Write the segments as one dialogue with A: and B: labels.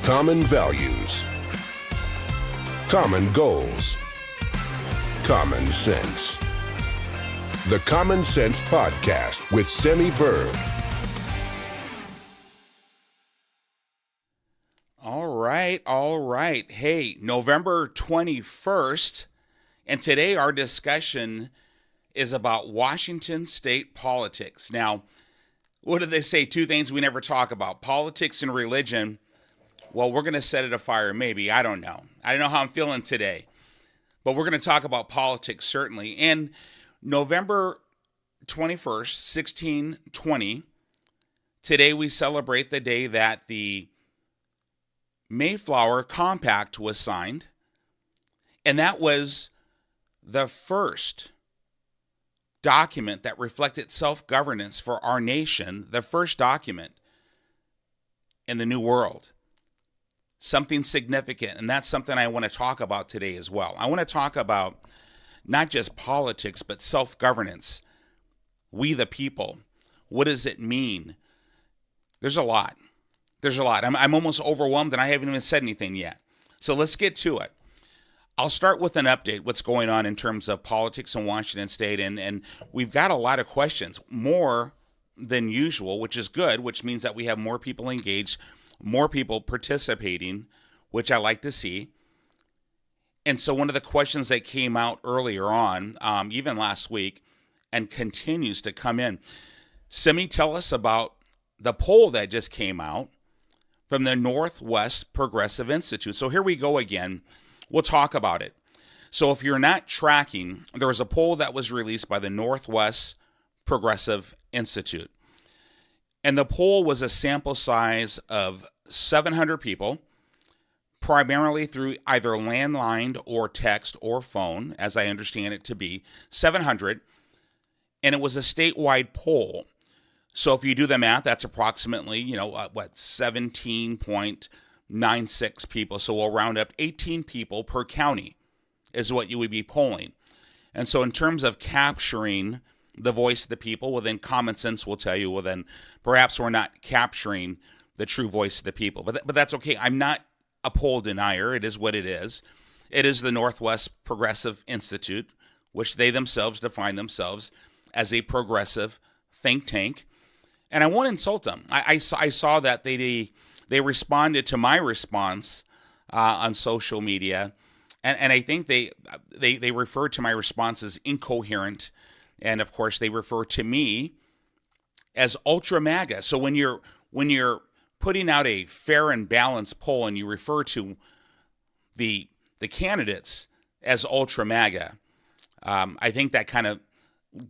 A: Common values. Common goals. Common sense. The Common Sense Podcast with Semi Bird.
B: All right. Hey, November 21st, and today our discussion is about Washington state politics. Now, what do they say? Two things we never talk about, politics and religion. Well, we're going to set it afire, maybe. I don't know. I don't know how I'm feeling today. But we're going to talk about politics, certainly. And November 21st, 1620, today we celebrate the day that the Mayflower Compact was signed. And that was the first document that reflected self-governance for our nation, the first document in the New World. Something significant, and that's something I want to talk about today as well. I want to talk about not just politics, but self-governance. We the people. What does it mean? There's a lot. I'm almost overwhelmed, and I haven't even said anything yet. So let's get to it. I'll start with an update, what's going on in terms of politics in Washington State, and we've got a lot of questions, more than usual, which is good, which means that we have more people engaged, more people participating, which I like to see. And so one of the questions that came out earlier on, even last week, and continues to come in, Simi, tell us about the poll that just came out from the Northwest Progressive Institute. So here we go again. We'll talk about it. So if you're not tracking, there was a poll that was released by the Northwest Progressive Institute. And the poll was a sample size of 700 people, primarily through either landline or text or phone, as I understand it to be, 700. And it was a statewide poll. So if you do the math, that's approximately, 17.96 people. So we'll round up 18 people per county is what you would be polling. And so in terms of capturing the voice of the people, well, then common sense will tell you, well, then perhaps we're not capturing the true voice of the people. But that's okay. I'm not a poll denier. It is what it is. It is the Northwest Progressive Institute, which they themselves define themselves as a progressive think tank. And I won't insult them. I saw that they responded to my response on social media, and I think they referred to my response as incoherent, and of course they refer to me as ultra MAGA. So when you're putting out a fair and balanced poll and you refer to the candidates as ultra MAGA, I think that kind of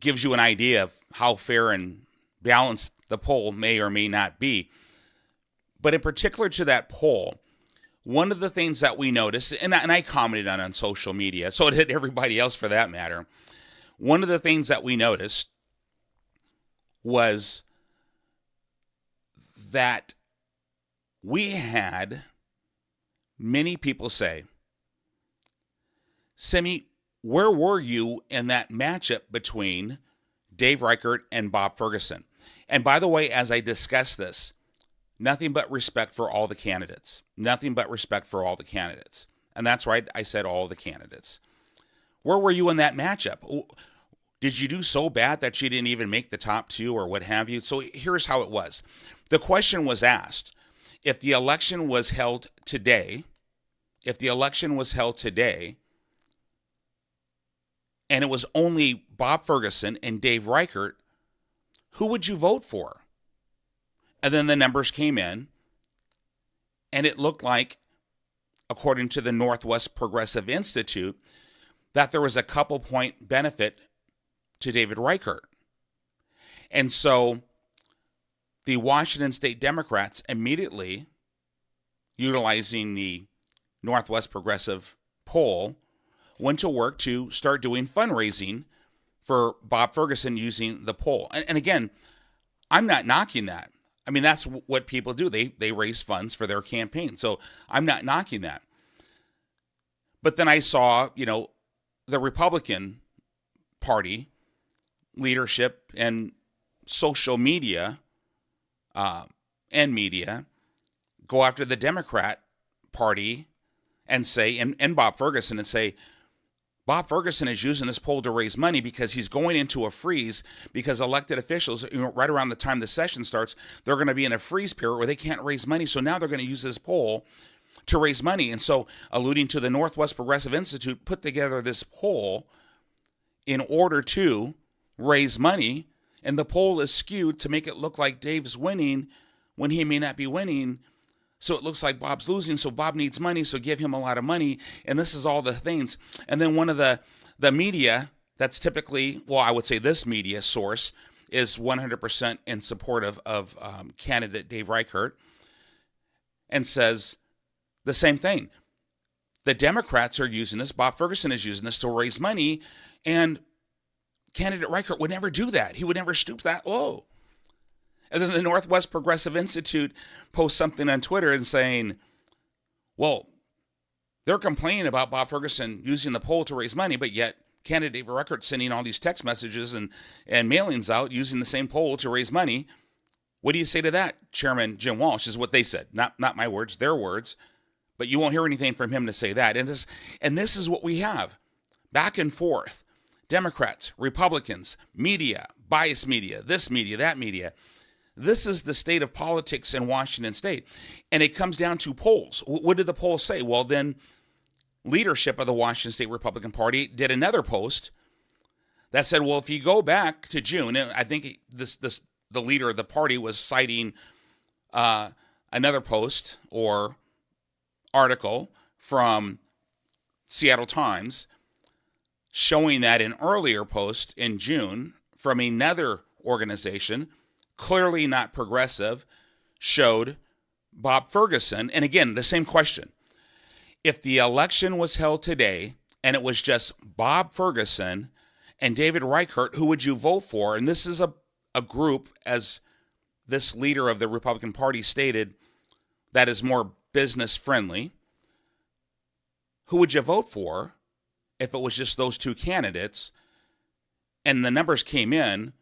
B: gives you an idea of how fair and balanced the poll may or may not be. But in particular to that poll, one of the things that we noticed, and I commented on social media, so it hit everybody else for that matter, one of the things that we noticed was that we had many people say, Simi, where were you in that matchup between Dave Reichert and Bob Ferguson? And by the way, as I discuss this, nothing but respect for all the candidates. Nothing but respect for all the candidates. And that's right, I said all the candidates. Where were you in that matchup? Did you do so bad that you didn't even make the top two or what have you? So here's how it was. The question was asked, if the election was held today, and it was only Bob Ferguson and Dave Reichert, who would you vote for? And then the numbers came in, and it looked like, according to the Northwest Progressive Institute, that there was a couple point benefit to David Reichert. And so the Washington State Democrats immediately, utilizing the Northwest Progressive poll, went to work to start doing fundraising for Bob Ferguson using the poll. And again, I'm not knocking that. I mean, that's what people do. They raise funds for their campaign. So I'm not knocking that. But then I saw, the Republican Party leadership and social media and media go after the Democrat Party and say, and Bob Ferguson, and say, Bob Ferguson is using this poll to raise money because he's going into a freeze because elected officials, right around the time the session starts, they're going to be in a freeze period where they can't raise money. So now they're going to use this poll to raise money. And so, alluding to the Northwest Progressive Institute, put together this poll in order to raise money. And the poll is skewed to make it look like Dave's winning when he may not be winning. So it looks like Bob's losing, so Bob needs money, so give him a lot of money. And this is all the things. And then one of the media that's typically, well, I would say this media source is 100% in support of candidate Dave Reichert, and says the same thing. The Democrats are using this, Bob Ferguson is using this to raise money, and candidate Reichert would never do that. He would never stoop that low. And then the Northwest Progressive Institute posts something on Twitter and saying, well, they're complaining about Bob Ferguson using the poll to raise money, but yet candidate Reichert sending all these text messages and mailings out using the same poll to raise money. What do you say to that, Chairman Jim Walsh? Is what they said. Not my words, their words. But you won't hear anything from him to say that. And this is what we have. Back and forth. Democrats, Republicans, media, biased media, this media, that media. This is the state of politics in Washington State. And it comes down to polls. What did the polls say? Well, then leadership of the Washington State Republican Party did another post that said, well, if you go back to June, and I think the leader of the party was citing another post or article from Seattle Times showing that an earlier post in June from another organization, clearly not progressive, showed Bob Ferguson. And again, the same question. If the election was held today and it was just Bob Ferguson and David Reichert, who would you vote for? And this is a group, as this leader of the Republican Party stated, that is more business friendly. Who would you vote for if it was just those two candidates? And the numbers came in,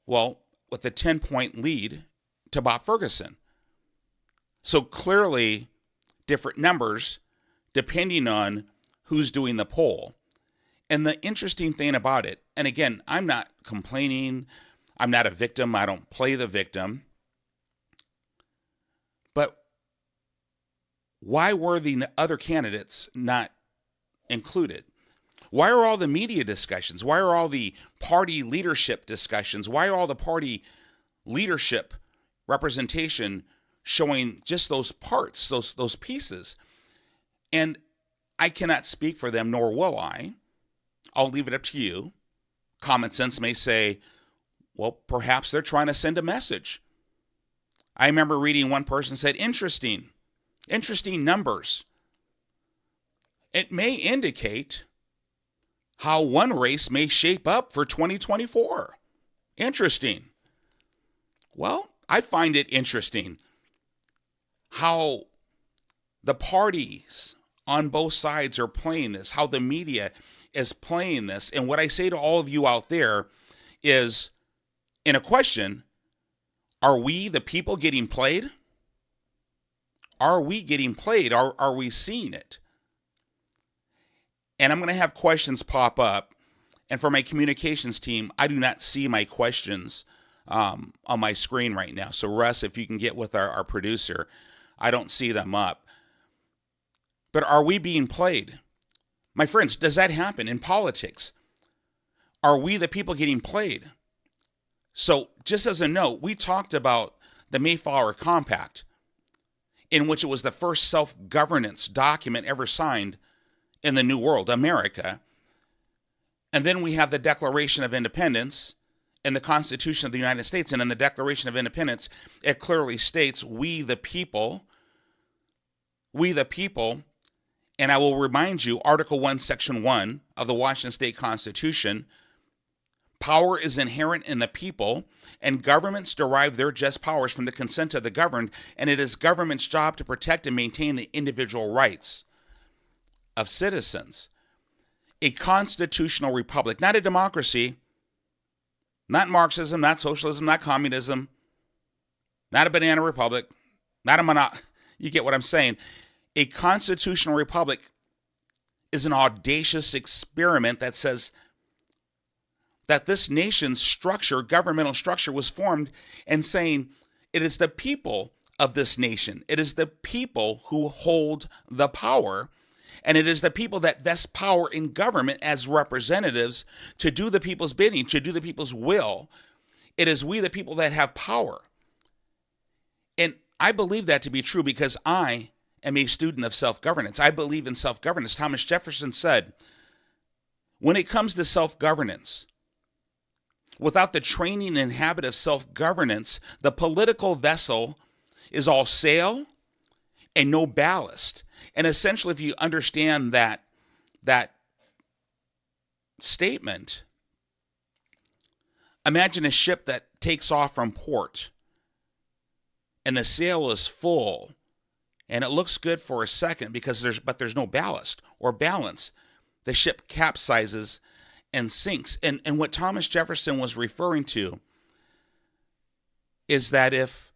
B: well, with a 10-point lead to Bob Ferguson. So clearly different numbers depending on who's doing the poll. And the interesting thing about it, and again, I'm not complaining, I'm not a victim, I don't play the victim, but why were the other candidates not included? Why are all the media discussions? Why are all the party leadership discussions? Why are all the party leadership representation showing just those parts, those pieces? And I cannot speak for them, nor will I. I'll leave it up to you. Common sense may say, well, perhaps they're trying to send a message. I remember reading one person said, interesting numbers. It may indicate how one race may shape up for 2024. Interesting. Well, I find it interesting how the parties on both sides are playing this, how the media is playing this. And what I say to all of you out there is, in a question, are we the people getting played? Are we getting played? Are we seeing it? And I'm going to have questions pop up. And for my communications team, I do not see my questions on my screen right now. So Russ, if you can get with our producer, I don't see them up. But are we being played? My friends, does that happen in politics? Are we the people getting played? So just as a note, we talked about the Mayflower Compact, in which it was the first self-governance document ever signed in the New World, America. And then we have the Declaration of Independence and the Constitution of the United States. And in the Declaration of Independence, it clearly states, we the people, and I will remind you, Article 1, Section 1 of the Washington State Constitution, power is inherent in the people, and governments derive their just powers from the consent of the governed, and it is government's job to protect and maintain the individual rights of citizens. A constitutional republic, not a democracy, not Marxism, not socialism, not communism, not a banana republic, not a you get what I'm saying. A constitutional republic is an audacious experiment that says that this nation's structure, governmental structure, was formed and saying it is the people of this nation. It is the people who hold the power, and it is the people that vest power in government as representatives to do the people's bidding, to do the people's will. It is we, the people, that have power. And I believe that to be true because I am a student of self-governance. I believe in self-governance. Thomas Jefferson said, when it comes to self-governance, without the training and habit of self-governance, the political vessel is all sail and no ballast. And essentially, if you understand that statement, imagine a ship that takes off from port and the sail is full and it looks good for a second because there's no ballast or balance. The ship capsizes and sinks. And what Thomas Jefferson was referring to is that if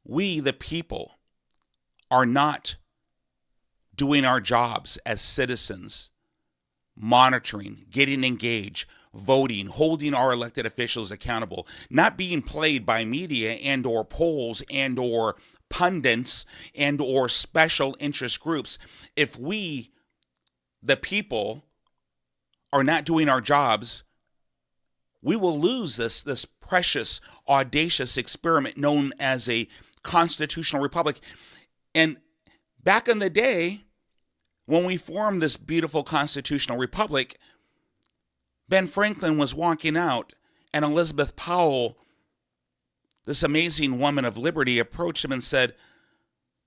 B: we, the people, are not doing our jobs as citizens, monitoring, getting engaged, voting, holding our elected officials accountable, not being played by media and or polls and or pundits and or special interest groups, if we, the people, are not doing our jobs, we will lose this precious, audacious experiment known as a constitutional republic. And back in the day, when we formed this beautiful constitutional republic, Ben Franklin was walking out, and Elizabeth Powell, this amazing woman of liberty, approached him and said,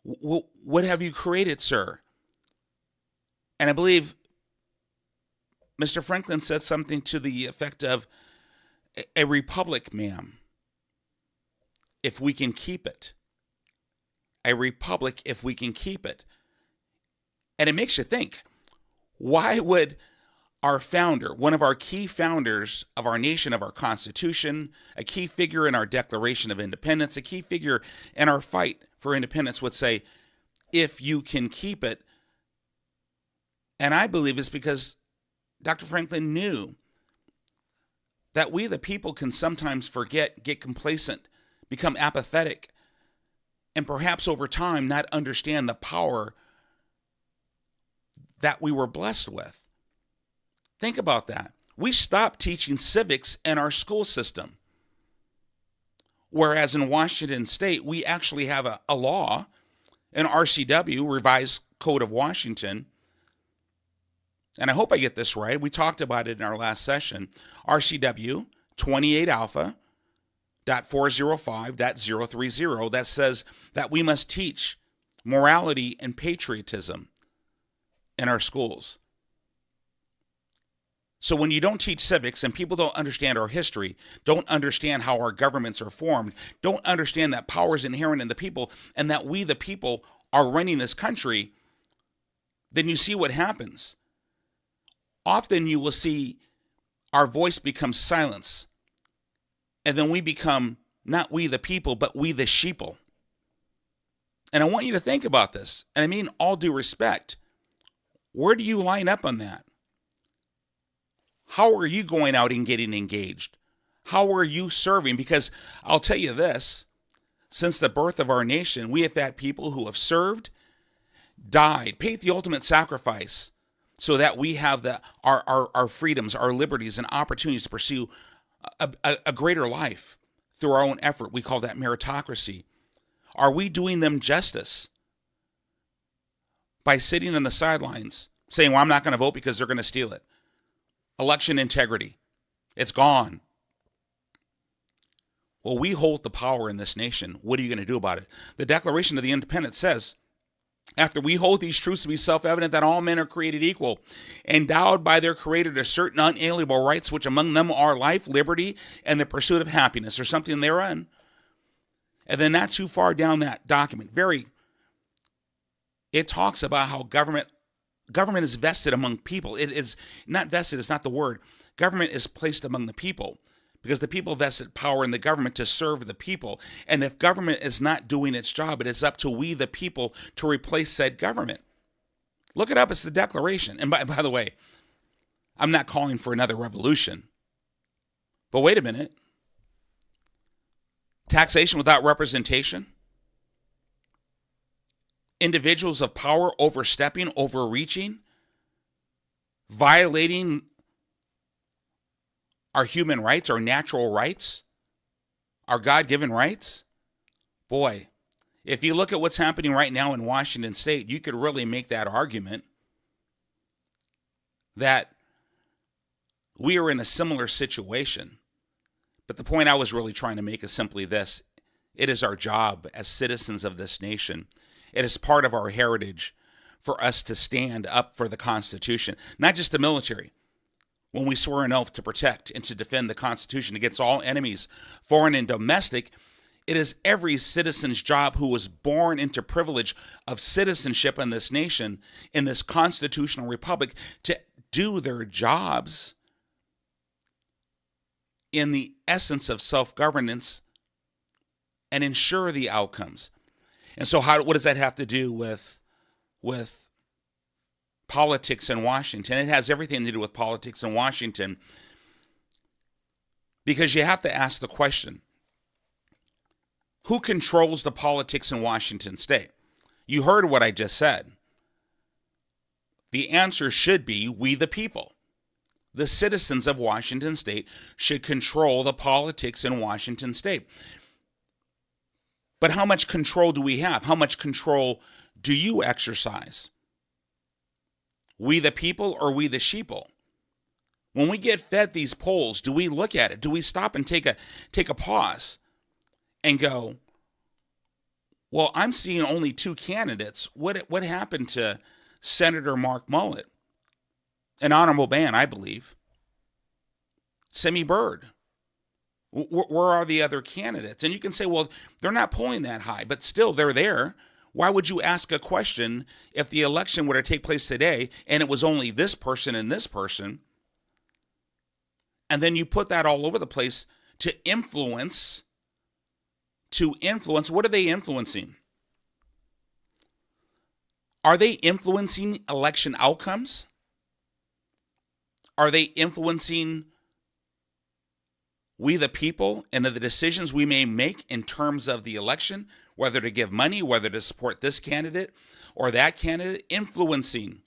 B: "What have you created, sir?" And I believe Mr. Franklin said something to the effect of, "A republic, ma'am, if we can keep it. A republic if we can keep it." And it makes you think, why would our founder, one of our key founders of our nation, of our Constitution, a key figure in our Declaration of Independence, a key figure in our fight for independence, would say, if you can keep it? And I believe it's because Dr. Franklin knew that we, the people, can sometimes forget, get complacent, become apathetic, and perhaps over time not understand the power that we were blessed with. Think about that. We stopped teaching civics in our school system. Whereas in Washington State, we actually have a law, an RCW, Revised Code of Washington. And I hope I get this right. We talked about it in our last session. RCW 28alpha.405.030 that says that we must teach morality and patriotism in our schools. So when you don't teach civics and people don't understand our history, don't understand how our governments are formed, don't understand that power is inherent in the people and that we, the people, are running this country, then you see what happens. Often you will see our voice become silence, and then we become not we the people, but we the sheeple. And I want you to think about this, and I mean all due respect. Where do you line up on that? How are you going out and getting engaged? How are you serving? Because I'll tell you this, since the birth of our nation, we have had people who have served, died, paid the ultimate sacrifice so that we have our freedoms, our liberties, and opportunities to pursue a greater life through our own effort. We call that meritocracy. Are we doing them justice by sitting on the sidelines saying, well, I'm not going to vote because they're going to steal it? Election integrity, it's gone. Well, we hold the power in this nation. What are you going to do about it? The Declaration of the Independence says, after we hold these truths to be self-evident that all men are created equal, endowed by their Creator to certain unalienable rights, which among them are life, liberty, and the pursuit of happiness, or something therein. And then not too far down that document, it talks about how government is vested among people. It is not vested, it's not the word. Government is placed among the people because the people vested power in the government to serve the people. And if government is not doing its job, it is up to we, the people, to replace said government. Look it up. It's the Declaration. And by the way, I'm not calling for another revolution. But wait a minute. Taxation without representation? Individuals of power overstepping, overreaching, violating our human rights, our natural rights, our God-given rights? Boy, if you look at what's happening right now in Washington State, you could really make that argument that we are in a similar situation. But the point I was really trying to make is simply this. It is our job as citizens of this nation. It is part of our heritage for us to stand up for the Constitution, not just the military. When we swear an oath to protect and to defend the Constitution against all enemies, foreign and domestic, it is every citizen's job who was born into privilege of citizenship in this nation, in this constitutional republic, to do their jobs in the essence of self-governance and ensure the outcomes. And so what does that have to do with politics in Washington? It has everything to do with politics in Washington, because you have to ask the question, who controls the politics in Washington State? You heard what I just said. The answer should be we the people. The citizens of Washington State should control the politics in Washington State. But how much control do we have? How much control do you exercise? We the people or we the sheeple? When we get fed these polls, do we look at it? Do we stop and take a pause and go, well, I'm seeing only two candidates. What happened to Senator Mark Mullet? An honorable man, I believe. Semi Byrd. Where are the other candidates? And you can say, well, they're not polling that high, but still they're there. Why would you ask a question if the election were to take place today and it was only this person and this person? And then you put that all over the place to influence. What are they influencing? Are they influencing election outcomes? Are they influencing we the people and the decisions we may make in terms of the election, whether to give money, whether to support this candidate or that candidate? Influencing.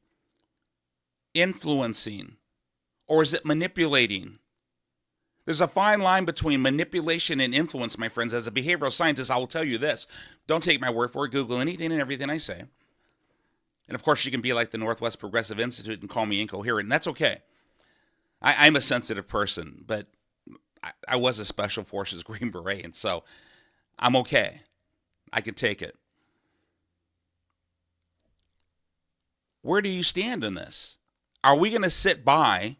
B: Or is it manipulating? There's a fine line between manipulation and influence, my friends. As a behavioral scientist, I will tell you this. Don't take my word for it. Google anything and everything I say. And of course, you can be like the Northwest Progressive Institute and call me incoherent, and that's okay. I'm a sensitive person, but I was a Special Forces Green Beret, and so I'm okay. I can take it. Where do you stand in this? Are we going to sit by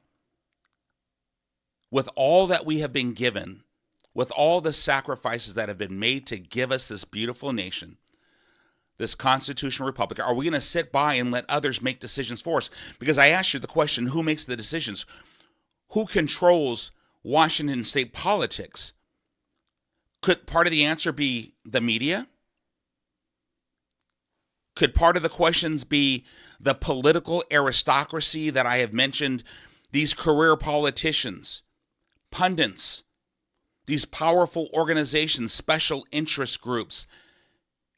B: with all that we have been given, with all the sacrifices that have been made to give us this beautiful nation, this constitutional republic? Are we going to sit by and let others make decisions for us? Because I asked you the question, who makes the decisions? Who controls Washington State politics? Could part of the answer be the media? Could part of the questions be the political aristocracy that I have mentioned, these career politicians, pundits, these powerful organizations, special interest groups?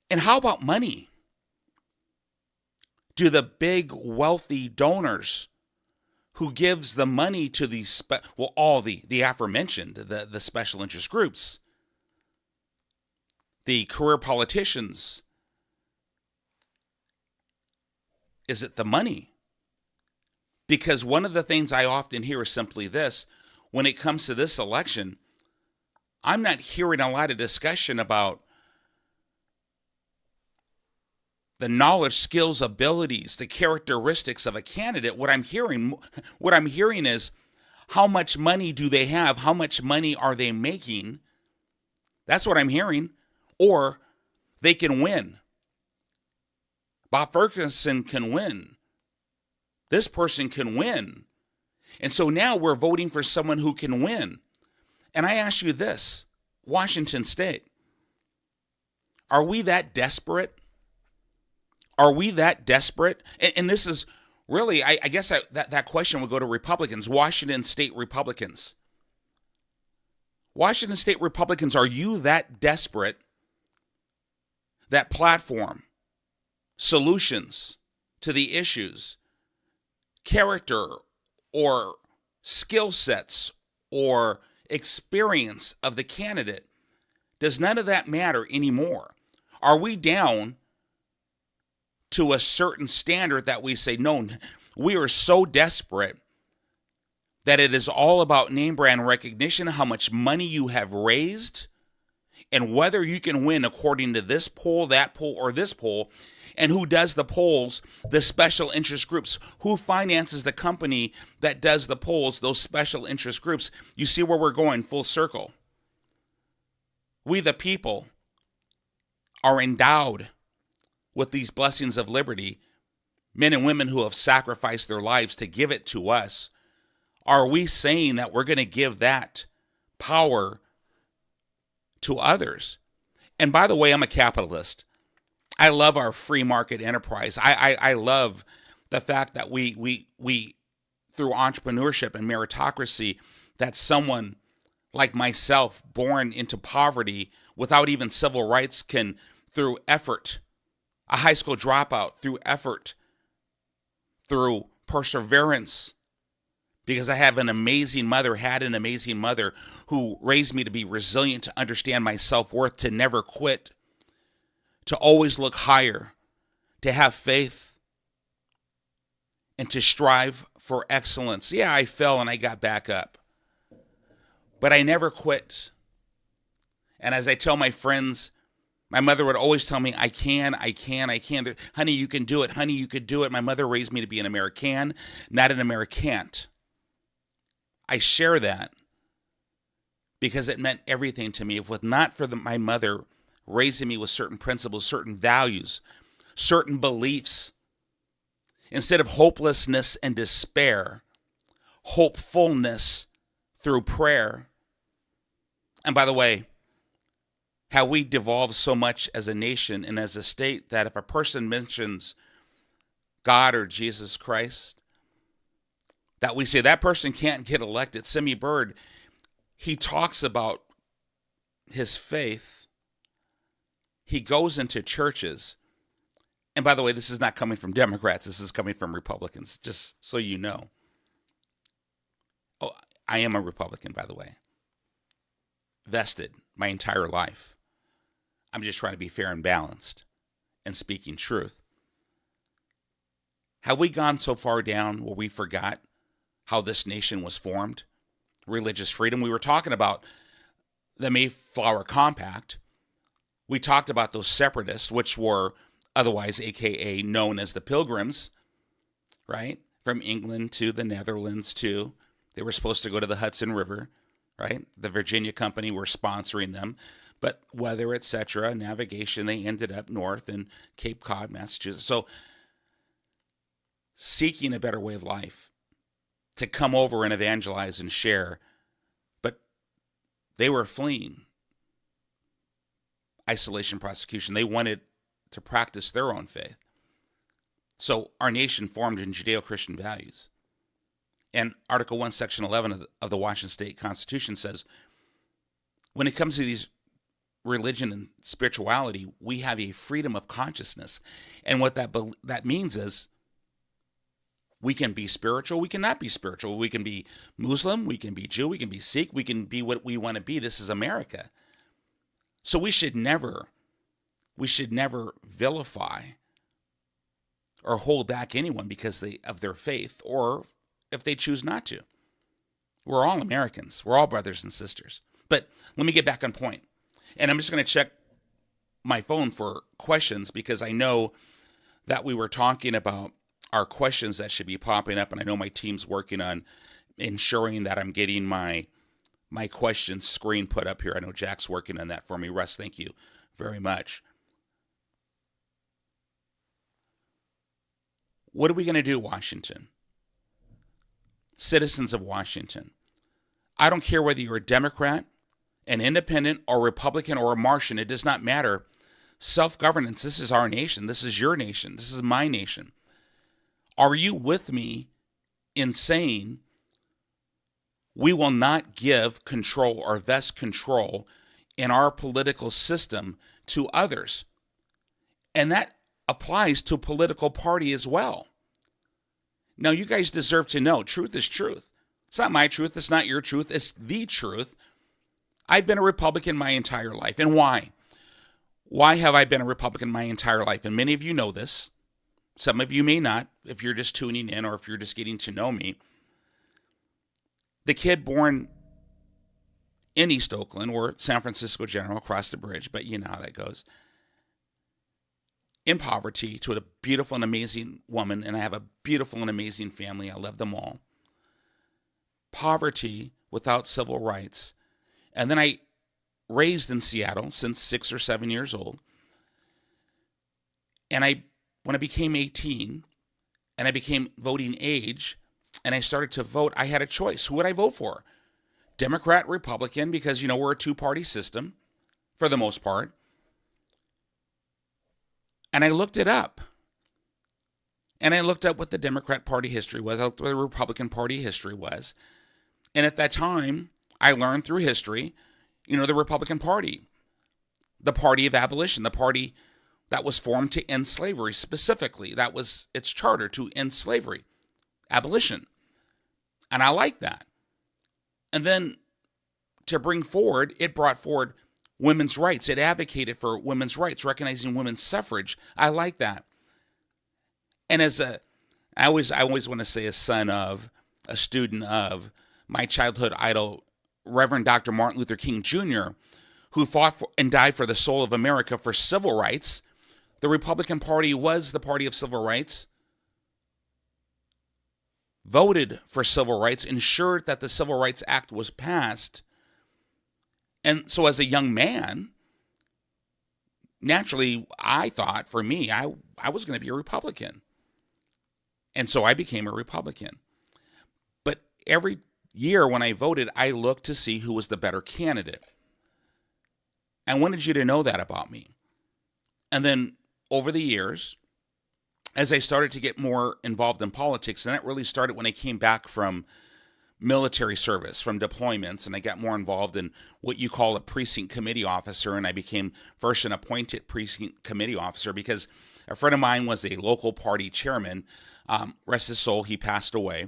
B: And how about money? Do the big wealthy donors who gives the money to these, all the aforementioned, the special interest groups, the career politicians, is it the money? Because one of the things I often hear is simply this: when it comes to this election, I'm not hearing a lot of discussion about the knowledge, skills, abilities, the characteristics of a candidate. What I'm hearing is, how much money do they have? How much money are they making? That's what I'm hearing. Or they can win. Bob Ferguson can win. This person can win. And so now we're voting for someone who can win. And I ask you this, Washington State, are we that desperate? Are we that desperate? And this is really, I guess that question would go to Republicans, Washington State Republicans. Washington State Republicans, are you that desperate that platform, solutions to the issues, character or skill sets or experience of the candidate, does none of that matter anymore? Are we down to a certain standard that we say, no, we are so desperate that it is all about name brand recognition, how much money you have raised, and whether you can win according to this poll, that poll, or this poll, and who does the polls, the special interest groups, who finances the company that does the polls, those special interest groups. You see where we're going, full circle. We the people are endowed with these blessings of liberty, men and women who have sacrificed their lives to give it to us. Are we saying that we're going to give that power to others? And by the way, I'm a capitalist. I love our free market enterprise. I love the fact that we through entrepreneurship and meritocracy, that someone like myself, born into poverty without even civil rights, can, through effort, a high school dropout, through effort, through perseverance, because I have an amazing mother, had an amazing mother who raised me to be resilient, to understand my self-worth, to never quit, to always look higher, to have faith, and to strive for excellence. Yeah, I fell and I got back up, but I never quit. And as I tell my friends, my mother would always tell me, I can. Honey, you can do it. Honey, you could do it. My mother raised me to be an American, not an Americant. I share that because it meant everything to me. If it was not for my mother raising me with certain principles, certain values, certain beliefs, instead of hopelessness and despair, hopefulness through prayer. And by the way, how we devolved so much as a nation and as a state that if a person mentions God or Jesus Christ, that we say that person can't get elected. Semi Bird, he talks about his faith. He goes into churches. And by the way, this is not coming from Democrats. This is coming from Republicans, just so you know. Oh, I am a Republican, by the way. Vested my entire life. I'm just trying to be fair and balanced and speaking truth. Have we gone so far down where we forgot how this nation was formed? Religious freedom. We were talking about the Mayflower Compact. We talked about those separatists, which were otherwise AKA known as the Pilgrims, right? From England to the Netherlands to, they were supposed to go to the Hudson River, right? The Virginia Company were sponsoring them. But weather, etc., navigation, they ended up north in Cape Cod, Massachusetts. So seeking a better way of life, to come over and evangelize and share. But they were fleeing isolation, persecution. They wanted to practice their own faith. So our nation formed in Judeo-Christian values. And Article 1, Section 11 of the Washington State Constitution says, when it comes to these religion and spirituality, we have a freedom of consciousness. And what that means is we can be spiritual, we cannot be spiritual. We can be Muslim, we can be Jew, we can be Sikh, we can be what we want to be. This is America. So we should never vilify or hold back anyone because of their faith, or if they choose not to. We're all Americans. We're all brothers and sisters. But let me get back on point. And I'm just going to check my phone for questions because I know that we were talking about our questions that should be popping up, and I know my team's working on ensuring that I'm getting my questions screen put up here. I know Jack's working on that for me. Russ, thank you very much. What are we going to do, Washington? Citizens of Washington. I don't care whether you're a Democrat, an independent, or Republican, or a Martian. It does not matter. Self-governance, this is our nation. This is your nation. This is my nation. Are you with me in saying we will not give control or vest control in our political system to others? And that applies to political party as well. Now, you guys deserve to know, truth is truth. It's not my truth. It's not your truth. It's the truth. I've been a Republican my entire life. And why? Why have I been a Republican my entire life? And many of you know this. Some of you may not, if you're just tuning in or if you're just getting to know me. The kid born in East Oakland or San Francisco General, across the bridge, but you know how that goes, in poverty, to a beautiful and amazing woman, and I have a beautiful and amazing family. I love them all. Poverty without civil rights. And then I raised in Seattle since 6 or 7 years old. And when I became 18 and I became voting age and I started to vote, I had a choice. Who would I vote for? Democrat, Republican, because, we're a two-party system for the most part. And I looked it up. And I looked up what the Democrat Party history was. I looked at what the Republican Party history was. And at that time, I learned through history, the Republican Party, the party of abolition, the party that was formed to end slavery specifically. That was its charter, to end slavery, abolition. And I like that. And then to bring forward, it brought forward women's rights. It advocated for women's rights, recognizing women's suffrage. I like that. And I always want to say a son of, a student of my childhood idol, Reverend Dr. Martin Luther King Jr., who fought for and died for the soul of America for civil rights. The Republican Party was the party of civil rights, voted for civil rights, ensured that the Civil Rights Act was passed. And so as a young man, naturally, I thought, for me, I was going to be a Republican. And so I became a Republican. But every year when I voted, I looked to see who was the better candidate. I wanted you to know that about me. And then over the years, as I started to get more involved in politics, and that really started when I came back from military service, from deployments, and I got more involved in what you call a precinct committee officer, and I became first an appointed precinct committee officer because a friend of mine was a local party chairman. Rest his soul, he passed away.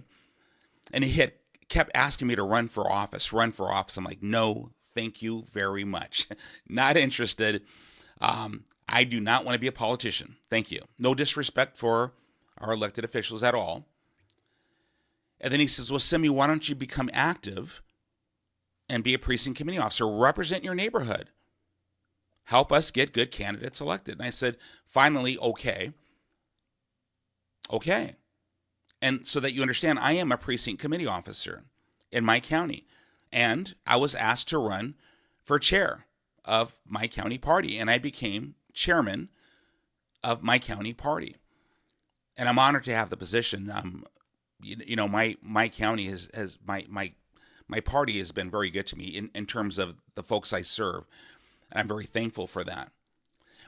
B: And he had kept asking me to run for office. I'm like, no, thank you very much. Not interested. I do not want to be a politician. Thank you. No disrespect for our elected officials at all. And then he says, well, Simi, why don't you become active and be a precinct committee officer? Represent your neighborhood. Help us get good candidates elected. And I said, finally, okay. Okay. And so that you understand, I am a precinct committee officer in my county. And I was asked to run for chair of my county party. And I became chairman of my county party. And I'm honored to have the position. My county has my party has been very good to me in terms of the folks I serve. And I'm very thankful for that.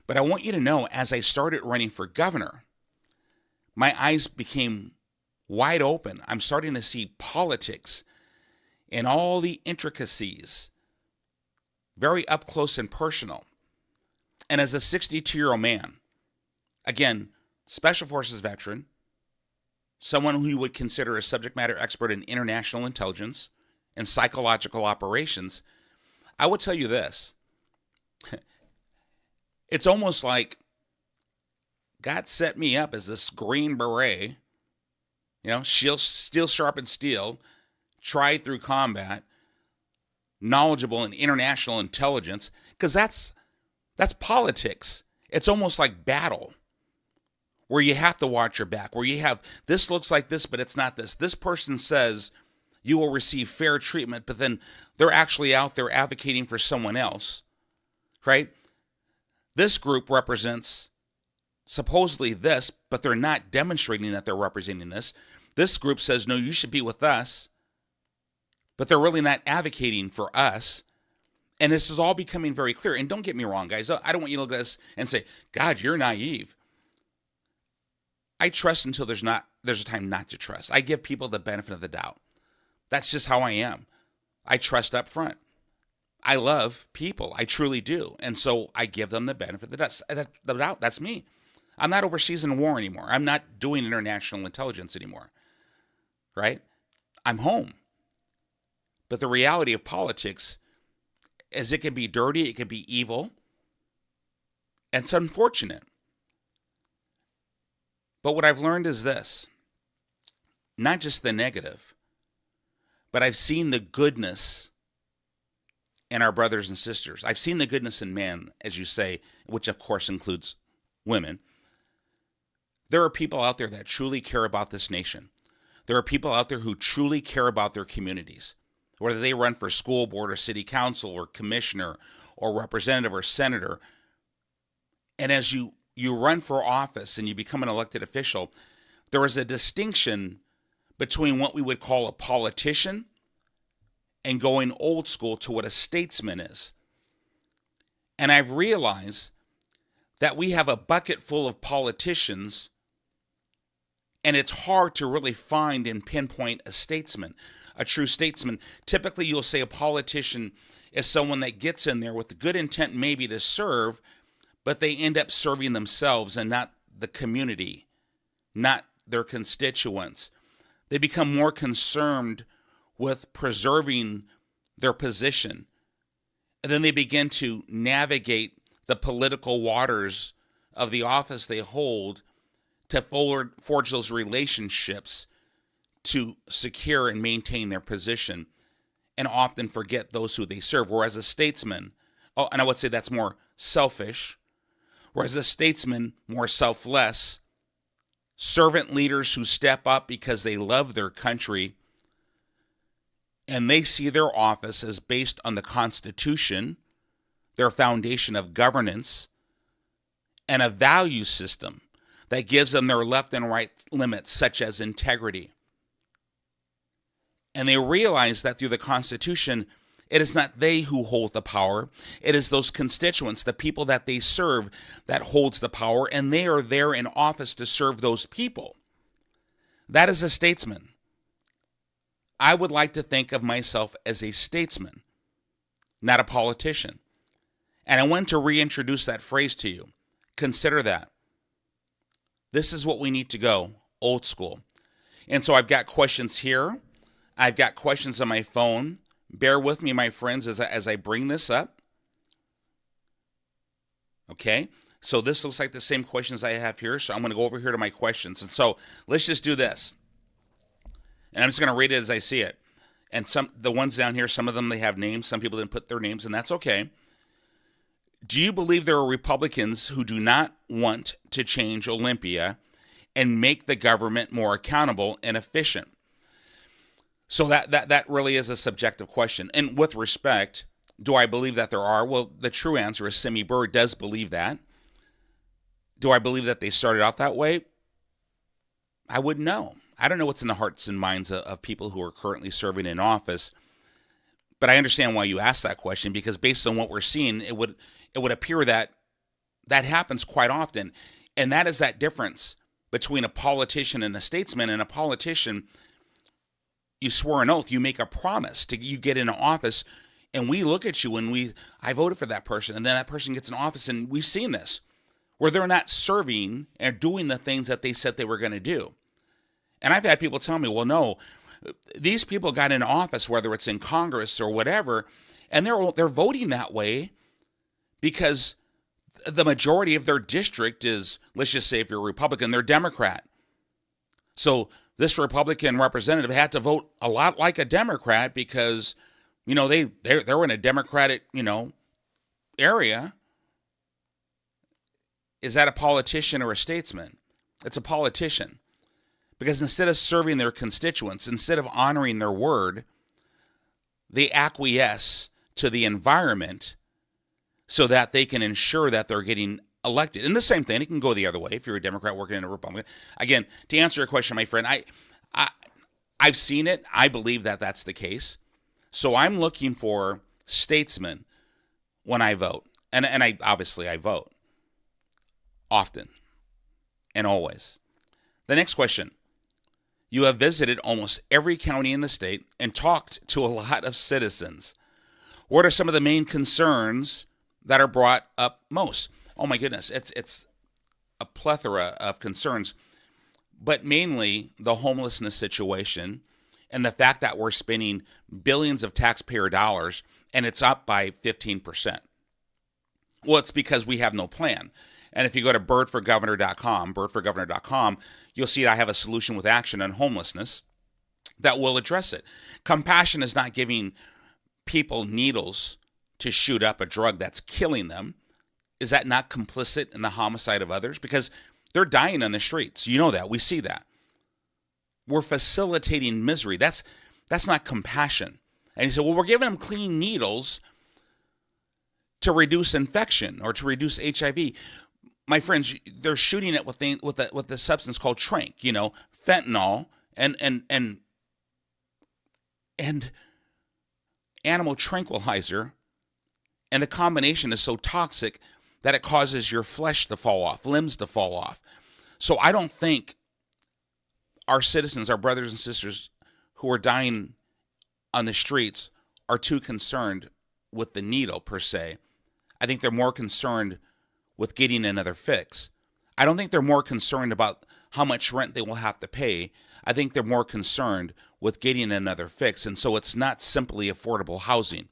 B: But I want you to know, as I started running for governor, my eyes became wide open. I'm starting to see politics and all the intricacies very up close and personal. And as a 62-year-old man, again, Special Forces veteran, someone who you would consider a subject matter expert in international intelligence and psychological operations, I will tell you this. It's almost like God set me up as this Green Beret, steel sharpened steel, tried through combat, knowledgeable in international intelligence, because that's politics. It's almost like battle, where you have to watch your back, where you have, this looks like this, but it's not this. This person says you will receive fair treatment, but then they're actually out there advocating for someone else, right? This group represents supposedly this, but they're not demonstrating that they're representing this. This group says, no, you should be with us. but they're really not advocating for us. And this is all becoming very clear. And don't get me wrong, guys. I don't want you to look at this and say, God, you're naive. I trust until there's a time not to trust. I give people the benefit of the doubt. That's just how I am. I trust up front. I love people. I truly do. And so I give them the benefit of the doubt. That's me. I'm not overseas in war anymore. I'm not doing international intelligence anymore. Right? I'm home. But the reality of politics is it can be dirty, it can be evil, and it's unfortunate. But what I've learned is this, not just the negative, but I've seen the goodness in our brothers and sisters. I've seen the goodness in man, as you say, which of course includes women. There are people out there that truly care about this nation. There are people out there who truly care about their communities, whether they run for school board or city council or commissioner or representative or senator. And as you run for office and you become an elected official, there is a distinction between what we would call a politician and going old school to what a statesman is. And I've realized that we have a bucket full of politicians, and it's hard to really find and pinpoint a statesman, a true statesman. Typically, you'll say a politician is someone that gets in there with the good intent maybe to serve, but they end up serving themselves and not the community, not their constituents. They become more concerned with preserving their position. And then they begin to navigate the political waters of the office they hold to forge those relationships to secure and maintain their position, and often forget those who they serve. Whereas a statesman, and I would say that's more selfish, whereas a statesman, more selfless, servant leaders who step up because they love their country and they see their office as based on the Constitution, their foundation of governance, and a value system that gives them their left and right limits, such as integrity. And they realize that through the Constitution, it is not they who hold the power. It is those constituents, the people that they serve, that holds the power, and they are there in office to serve those people. That is a statesman. I would like to think of myself as a statesman, not a politician. And I want to reintroduce that phrase to you. Consider that. This is what we need to go, old school. And so I've got questions here. I've got questions on my phone. Bear with me, my friends, as I bring this up. Okay, so this looks like the same questions I have here, so I'm going to go over here to my questions. And so let's just do this. And I'm just going to read it as I see it. And the ones down here, some of them, they have names. Some people didn't put their names, and that's okay. Do you believe there are Republicans who do not want to change Olympia and make the government more accountable and efficient? So that really is a subjective question. And with respect, do I believe that there are? Well, the true answer is Semi Burr does believe that. Do I believe that they started out that way? I wouldn't know. I don't know what's in the hearts and minds of people who are currently serving in office. But I understand why you asked that question, because based on what we're seeing, it would appear that that happens quite often. And that is that difference between a politician and a statesman. And a politician, you swore an oath, you make a promise, you get into office, and we look at you and I voted for that person, and then that person gets in office, and we've seen this, where they're not serving and doing the things that they said they were going to do. And I've had people tell me, well, no, these people got in office, whether it's in Congress or whatever, and they're voting that way because the majority of their district is, let's just say if you're a Republican, they're Democrat. So this Republican representative had to vote a lot like a Democrat because, they're in a Democratic, area. Is that a politician or a statesman? It's a politician. Because instead of serving their constituents, instead of honoring their word, they acquiesce to the environment so that they can ensure that they're getting elected. And the same thing, it can go the other way if you're a Democrat working in a Republican. Again, to answer your question, my friend, I've seen it. I believe that that's the case. So I'm looking for statesmen when I vote. And I obviously I vote often and always. The next question. You have visited almost every county in the state and talked to a lot of citizens. What are some of the main concerns that are brought up most? Oh my goodness, it's a plethora of concerns, but mainly the homelessness situation and the fact that we're spending billions of taxpayer dollars and it's up by 15%. Well, it's because we have no plan. And if you go to birdforgovernor.com, you'll see I have a solution with action on homelessness that will address it. Compassion is not giving people needles to shoot up a drug that's killing them. Is that not complicit in the homicide of others? Because they're dying on the streets. You know that. We see that. We're facilitating misery. That's not compassion. And he said, well, we're giving them clean needles to reduce infection or to reduce HIV. My friends, they're shooting it with the substance called Tranq, fentanyl and animal tranquilizer, and the combination is so toxic that it causes your flesh to fall off, limbs to fall off. So I don't think our citizens, our brothers and sisters who are dying on the streets are too concerned with the needle per se. I think they're more concerned with getting another fix. I don't think they're more concerned about how much rent they will have to pay. I think they're more concerned with getting another fix. And so it's not simply affordable housing.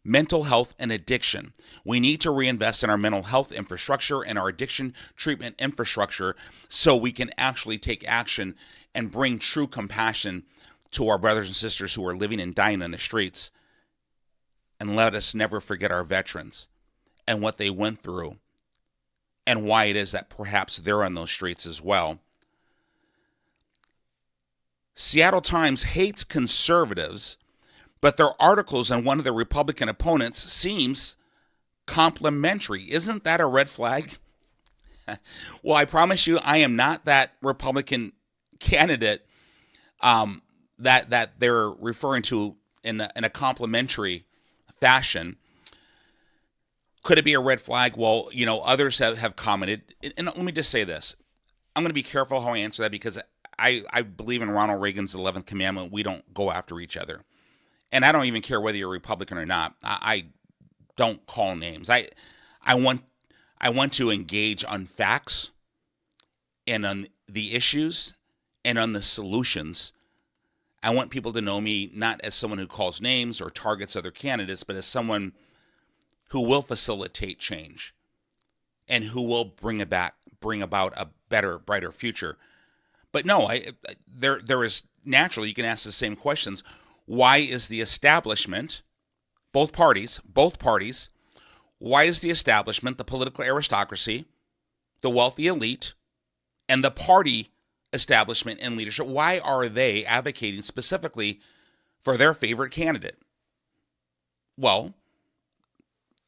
B: Mental health and addiction. We need to reinvest in our mental health infrastructure and our addiction treatment infrastructure so we can actually take action and bring true compassion to our brothers and sisters who are living and dying on the streets. And let us never forget our veterans and what they went through and why it is that perhaps they're on those streets as well. Seattle Times hates conservatives, but their articles on one of their Republican opponents seems complimentary. Isn't that a red flag? Well, I promise you, I am not that Republican candidate that they're referring to in a complimentary fashion. Could it be a red flag? Well, others have commented. And let me just say this. I'm going to be careful how I answer that because I believe in Ronald Reagan's 11th commandment. We don't go after each other. And I don't even care whether you're Republican or not. I don't call names. I want to engage on facts and on the issues and on the solutions. I want people to know me not as someone who calls names or targets other candidates, but as someone who will facilitate change and who will bring about a better, brighter future. But no, there is naturally, you can ask the same questions. Why is the establishment, both parties, why is the establishment, the political aristocracy, the wealthy elite, and the party establishment and leadership, why are they advocating specifically for their favorite candidate? Well,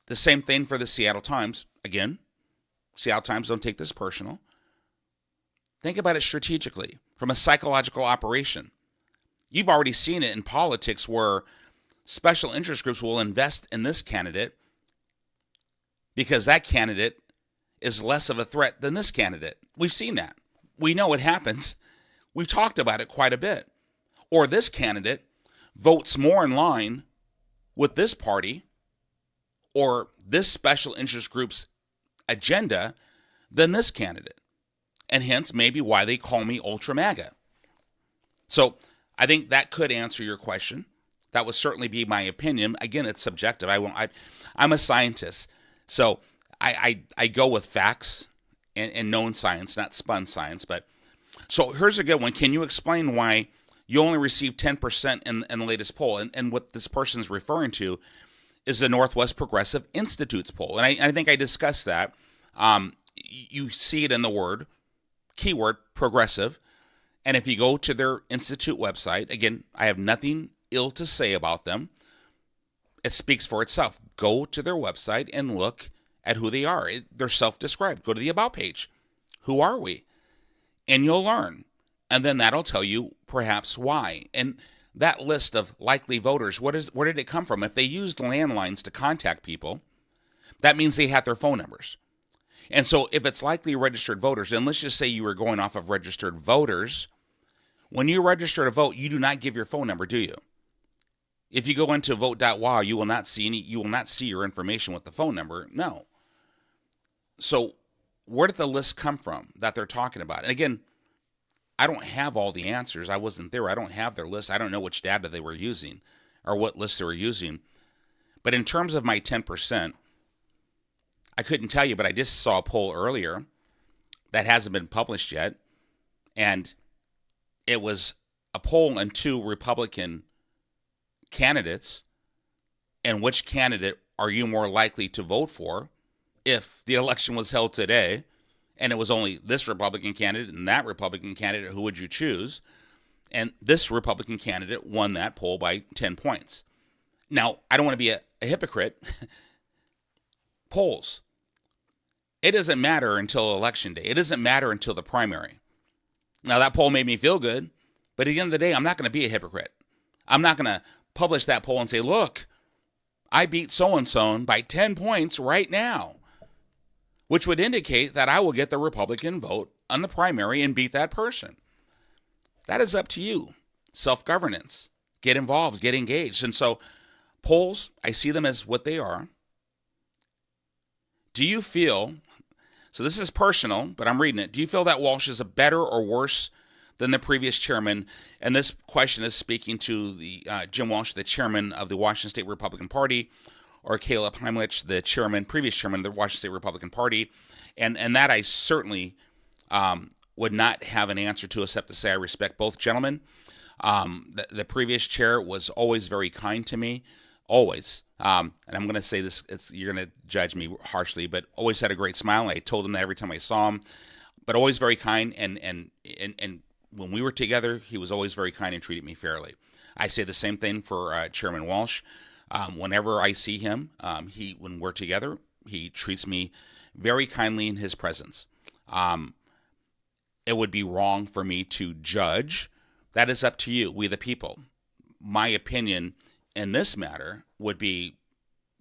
B: the same thing for the Seattle Times. Again, Seattle Times, don't take this personal. Think about it strategically, from a psychological operation. You've already seen it in politics where special interest groups will invest in this candidate because that candidate is less of a threat than this candidate. We've seen that. We know it happens. We've talked about it quite a bit. Or this candidate votes more in line with this party or this special interest group's agenda than this candidate. And hence maybe why they call me Ultra MAGA. So I think that could answer your question. That would certainly be my opinion. Again, it's subjective. I'm a scientist. So I go with facts and known science, not spun science. But so here's a good one. Can you explain why you only received 10% in the latest poll? And what this person's referring to is the Northwest Progressive Institute's poll. And I think I discussed that. You see it in the keyword progressive. And if you go to their institute website, again, I have nothing ill to say about them. It speaks for itself. Go to their website and look at who they are. They're self-described. Go to the About page. Who are we? And you'll learn. And then that'll tell you perhaps why. And that list of likely voters, where did it come from? If they used landlines to contact people, that means they had their phone numbers. And so if it's likely registered voters, and let's just say you were going off of registered voters, when you register to vote, you do not give your phone number, do you? If you go into vote.wow, you will not see your information with the phone number. No. So where did the list come from that they're talking about? And again, I don't have all the answers. I wasn't there. I don't have their list. I don't know which data they were using or what list they were using. But in terms of my 10%, I couldn't tell you, but I just saw a poll earlier that hasn't been published yet. And it was a poll on 2 Republican candidates. And which candidate are you more likely to vote for if the election was held today? And it was only this Republican candidate and that Republican candidate, who would you choose? And this Republican candidate won that poll by 10 points. Now, I don't want to be a hypocrite. Polls. It doesn't matter until Election Day. It doesn't matter until the primary. Now, that poll made me feel good, but at the end of the day, I'm not going to be a hypocrite. I'm not going to publish that poll and say, look, I beat so-and-so by 10 points right now, which would indicate that I will get the Republican vote on the primary and beat that person. That is up to you. Self-governance. Get involved. Get engaged. And so polls, I see them as what they are. Do you feel, so this is personal, but I'm reading it. Do you feel that Walsh is a better or worse than the previous chairman? And this question is speaking to the Jim Walsh, the chairman of the Washington State Republican Party, or Caleb Heimlich, the previous chairman of the Washington State Republican Party. And that I certainly would not have an answer to except to say I respect both gentlemen. The previous chair was always very kind to me, always. And I'm going to say this, you're going to judge me harshly, but always had a great smile. I told him that every time I saw him, but always very kind. And when we were together, he was always very kind and treated me fairly. I say the same thing for Chairman Walsh. Whenever I see him, when we're together, he treats me very kindly in his presence. It would be wrong for me to judge. That is up to you, we the people. My opinion in this matter would be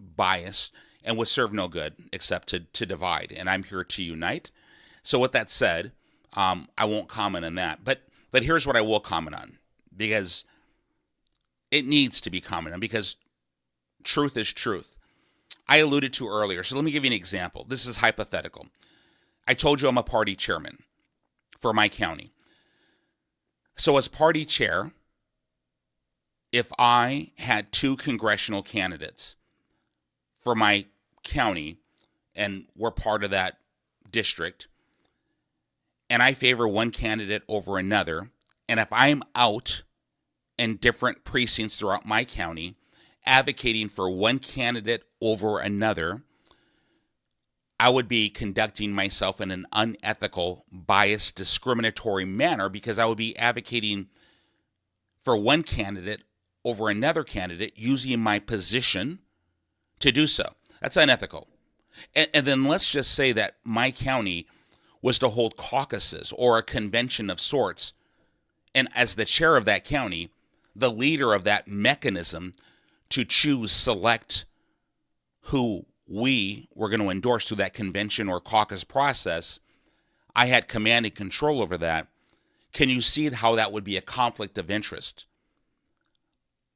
B: biased and would serve no good except to divide. And I'm here to unite. So with that said, I won't comment on that. But here's what I will comment on, because it needs to be commented on, because truth is truth. I alluded to earlier, so let me give you an example. This is hypothetical. I told you I'm a party chairman for my county. So as party chair, if I had 2 congressional candidates for my county, and we're part of that district, and I favor one candidate over another, and if I'm out in different precincts throughout my county advocating for one candidate over another, I would be conducting myself in an unethical, biased, discriminatory manner, because I would be advocating for one candidate over another candidate using my position to do so. That's unethical. And then let's just say that my county was to hold caucuses or a convention of sorts, and as the chair of that county, the leader of that mechanism to select who we were going to endorse through that convention or caucus process, I had command and control over that. Can you see how that would be a conflict of interest?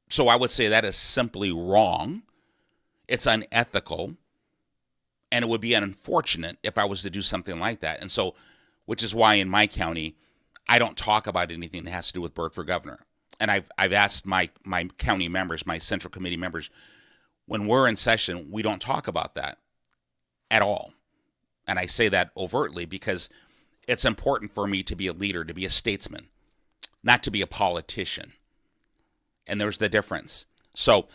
B: So I would say that is simply wrong. It's unethical. And it would be unfortunate if I was to do something like that. And so, which is why in my county, I don't talk about anything that has to do with Byrd for governor. And I've asked my county members, my central committee members, when we're in session, we don't talk about that at all. And I say that overtly because it's important for me to be a leader, to be a statesman, not to be a politician. And there's the difference. So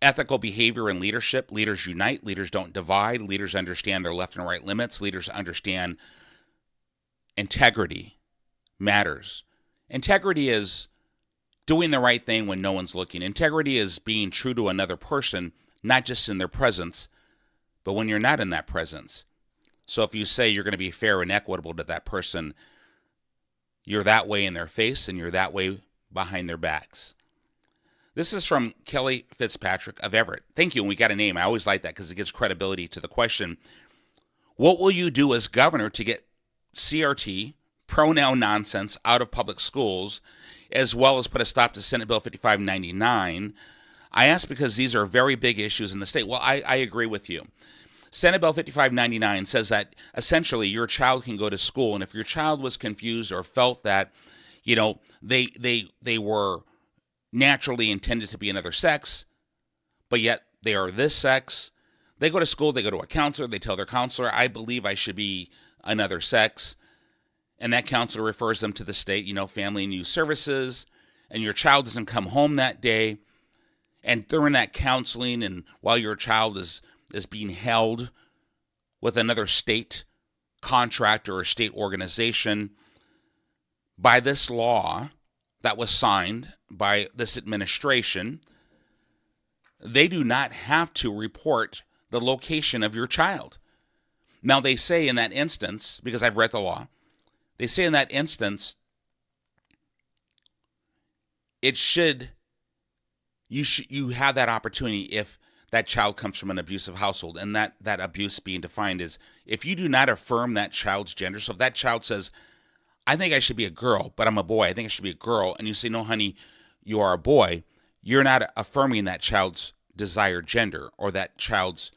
B: ethical behavior and leadership, leaders unite, leaders don't divide, leaders understand their left and right limits, leaders understand integrity matters. Integrity is doing the right thing when no one's looking. Integrity is being true to another person, not just in their presence, but when you're not in that presence. So if you say you're going to be fair and equitable to that person, you're that way in their face and you're that way behind their backs. This is from Kelly Fitzpatrick of Everett. Thank you, and we got a name. I always like that because it gives credibility to the question. What will you do as governor to get CRT, pronoun nonsense, out of public schools, as well as put a stop to Senate Bill 5599? I ask because these are very big issues in the state. Well, I agree with you. Senate Bill 5599 says that essentially your child can go to school, and if your child was confused or felt that, they were naturally intended to be another sex, but yet they are this sex, they go to school, they go to a counselor, they tell their counselor, I believe I should be another sex, and that counselor refers them to the state, Family and Youth Services, and your child doesn't come home that day, and during that counseling and while your child is being held with another state contractor or state organization, by this law that was signed by this administration, they do not have to report the location of your child. Now, they say in that instance, because I've read the law, they say in that instance, you have that opportunity if that child comes from an abusive household, and that abuse being defined is if you do not affirm that child's gender. So if that child says, I think I should be a girl, but I'm a boy, I think I should be a girl, and you say, no, honey, you are a boy, you're not affirming that child's desired gender or that child's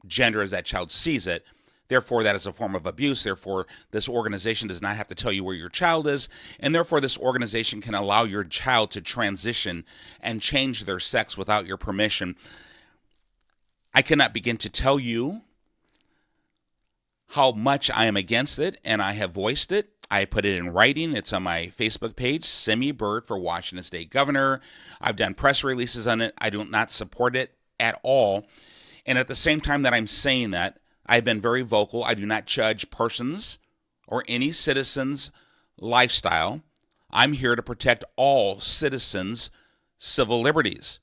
B: gender as that child sees it. Therefore, that is a form of abuse. Therefore, this organization does not have to tell you where your child is, and therefore this organization can allow your child to transition and change their sex without your permission. I cannot begin to tell you how much I am against it, and I have voiced it. I put it in writing. It's on my Facebook page, Semi Bird for Washington State Governor. I've done press releases on it. I do not support it at all. And at the same time that I'm saying that, I've been very vocal. I do not judge persons or any citizen's lifestyle. I'm here to protect all citizens' civil liberties.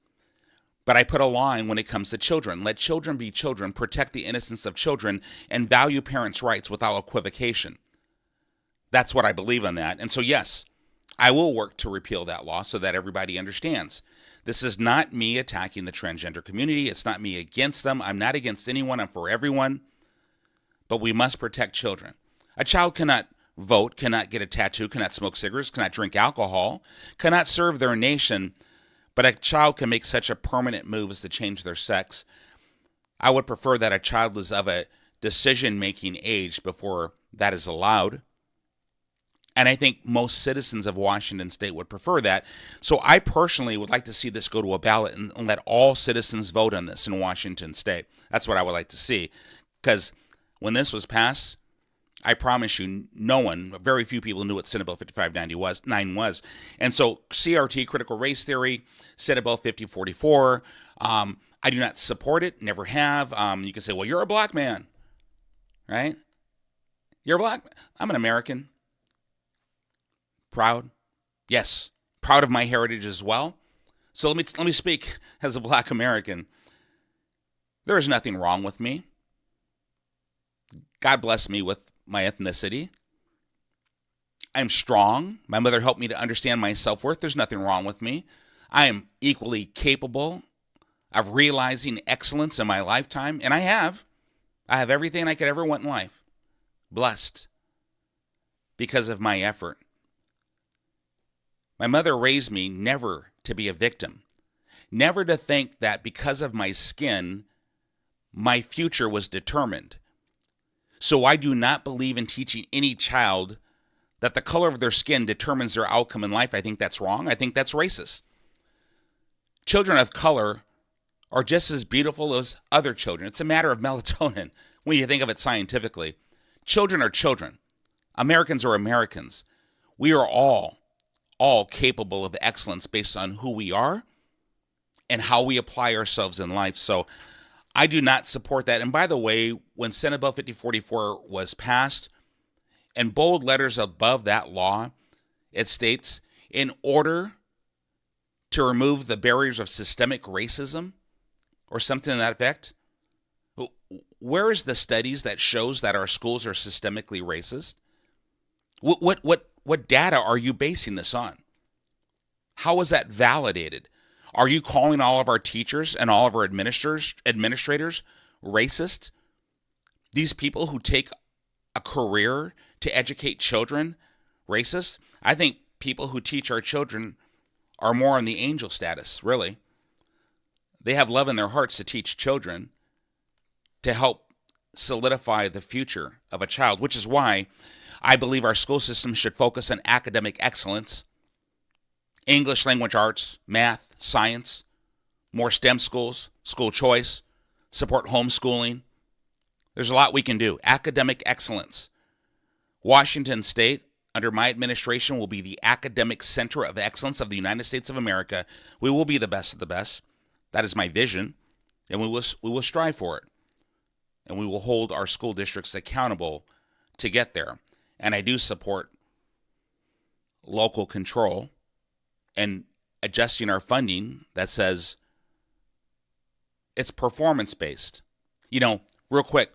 B: But I put a line when it comes to children. Let children be children, protect the innocence of children, and value parents' rights without equivocation. That's what I believe on that. And so, yes, I will work to repeal that law so that everybody understands. This is not me attacking the transgender community. It's not me against them. I'm not against anyone. I'm for everyone. But we must protect children. A child cannot vote, cannot get a tattoo, cannot smoke cigarettes, cannot drink alcohol, cannot serve their nation. But a child can make such a permanent move as to change their sex. I would prefer that a child is of a decision-making age before that is allowed. And I think most citizens of Washington State would prefer that. So I personally would like to see this go to a ballot and let all citizens vote on this in Washington State. That's what I would like to see. Because when this was passed, I promise you, very few people knew what Senate Bill 5599 was. And so CRT, critical race theory, Senate Bill 5044, I do not support it, never have. You can say, well, you're a black man, right? You're a black man. I'm an American. Proud. Yes, proud of my heritage as well. So let me speak as a black American. There is nothing wrong with me. God bless me with my ethnicity. I'm strong. My mother helped me to understand my self-worth. There's nothing wrong with me. I am equally capable of realizing excellence in my lifetime, and I have. I have everything I could ever want in life. Blessed because of my effort. My mother raised me never to be a victim, never to think that because of my skin, my future was determined. So I do not believe in teaching any child that the color of their skin determines their outcome in life. I think that's wrong. I think that's racist. Children of color are just as beautiful as other children. It's a matter of melatonin when you think of it scientifically. Children are children. Americans are Americans. We are all capable of excellence based on who we are and how we apply ourselves in life. So I do not support that. And by the way, when Senate Bill 5044 was passed, in bold letters above that law, it states, in order to remove the barriers of systemic racism, or something to that effect. Where is the studies that shows that our schools are systemically racist? What data are you basing this on? How is that validated? Are you calling all of our teachers and all of our administrators racist? These people who take a career to educate children racist? I think people who teach our children are more on the angel status, really. They have love in their hearts to teach children to help solidify the future of a child, which is why I believe our school system should focus on academic excellence, English language arts, math, science, more STEM schools, school choice, support homeschooling. There's a lot we can do. Academic excellence. Washington State, under my administration, will be the academic center of excellence of the United States of America. We will be the best of the best. That is my vision, and we will strive for it. And we will hold our school districts accountable to get there. And I do support local control and adjusting our funding that says it's performance-based. You know, real quick,